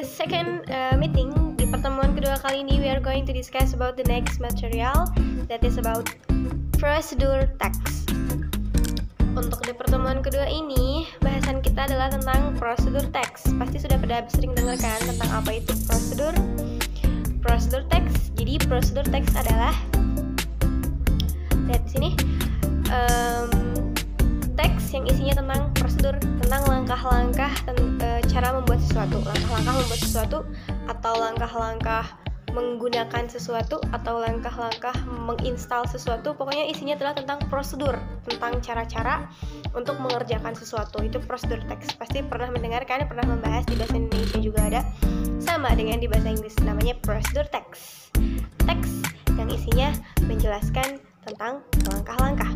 the second meeting, di pertemuan kedua kali ini, we are going to discuss about the next material that is about procedure text. Untuk di pertemuan kedua ini, bahasan kita adalah tentang prosedur teks. Pasti sudah pada sering dengar kan tentang apa itu prosedur teks. Jadi prosedur teks adalah, lihat di sini, teks yang isinya tentang prosedur, tentang langkah-langkah cara membuat sesuatu, langkah-langkah membuat sesuatu, atau langkah-langkah menggunakan sesuatu, atau langkah-langkah menginstal sesuatu. Pokoknya isinya adalah tentang prosedur, tentang cara-cara untuk mengerjakan sesuatu. Itu prosedur teks. Pasti pernah mendengarkan, pernah membahas. Di bahasa Indonesia juga ada, sama dengan di bahasa Inggris, namanya prosedur teks. Teks yang isinya menjelaskan tentang langkah-langkah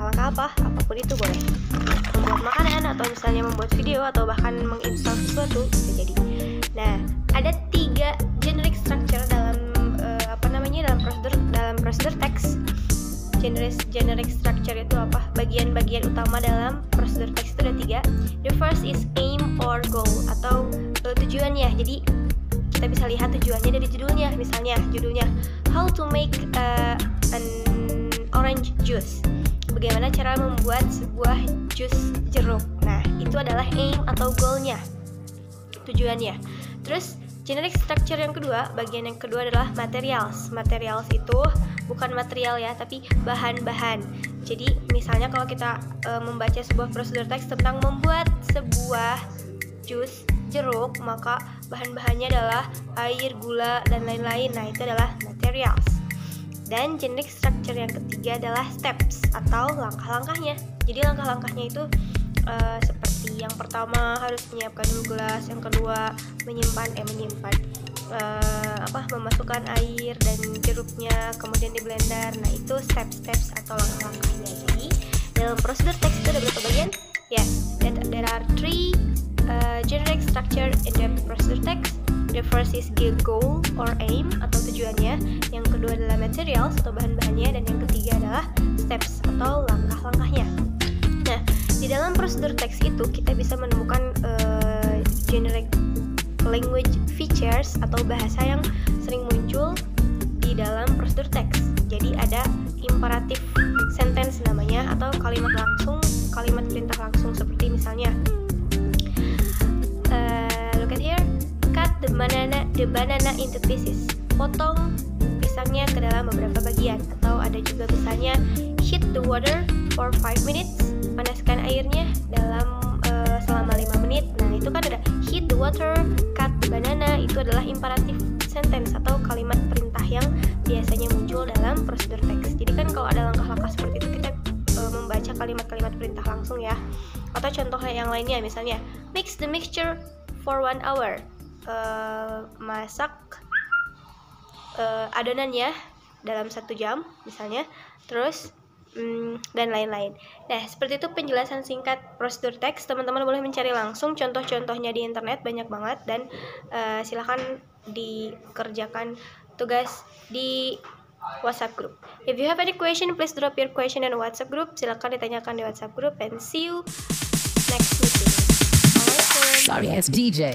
apa, apapun itu boleh. Membuat makanan, atau misalnya membuat video, atau bahkan menginstal sesuatu, bisa jadi. Nah, ada 3 generic structure dalam dalam prosedur teks. Generic structure itu apa? Bagian-bagian utama dalam prosedur teks itu ada 3. The first is aim or goal, atau tujuannya. Jadi kita bisa lihat tujuannya dari judulnya. Misalnya judulnya How to make an orange juice. Bagaimana cara membuat sebuah jus jeruk. Nah, itu adalah aim atau goalnya, tujuannya. Terus generic structure yang kedua, bagian yang kedua adalah materials. Materials itu bukan material ya, tapi bahan-bahan. Jadi misalnya kalau kita membaca sebuah prosedur teks tentang membuat sebuah jus jeruk, maka bahan-bahannya adalah air, gula, dan lain-lain. Nah, itu adalah materials. Dan generic structure yang ketiga adalah steps atau langkah-langkahnya. Jadi langkah-langkahnya itu seperti yang pertama harus menyiapkan dulu gelas, yang kedua memasukkan air dan jeruknya, kemudian di blender. Nah, itu steps atau langkah-langkahnya. Jadi dalam prosedur teks itu ada berapa bagian? Yes, there are 3 generic structure in the procedure text. The first is goal or aim atau tujuannya. Yang kedua adalah materials atau bahan-bahannya, dan yang ketiga adalah steps atau langkah-langkahnya. Nah, di dalam prosedur teks itu kita bisa menemukan generic language features atau bahasa yang sering muncul di dalam prosedur teks. Jadi ada imperative sentence namanya, atau kalimat langsung, kalimat perintah langsung, seperti misalnya look at here, cut the banana into pieces. Potong pisangnya ke dalam beberapa bagian. Atau ada juga misalnya heat the water for 5 minutes. Panaskan airnya selama 5 menit. Nah, itu kan ada heat the water, cut the banana. Itu adalah imperative sentence atau kalimat perintah yang biasanya muncul dalam prosedur teks. Jadi kan kalau ada langkah-langkah seperti itu, kita membaca kalimat-kalimat perintah langsung ya. Atau contohnya yang lainnya, misalnya mix the mixture for 1 hour. Masak adonannya dalam 1 jam misalnya. Terus dan lain-lain. Nah, seperti itu penjelasan singkat prosedur teks. Teman-teman boleh mencari langsung contoh-contohnya di internet, banyak banget. Dan silakan dikerjakan tugas di WhatsApp group. If you have any question, please drop your question in WhatsApp group. Silakan ditanyakan di WhatsApp group, and see you next meeting. Assalamualaikum. Sorry, it's DJ.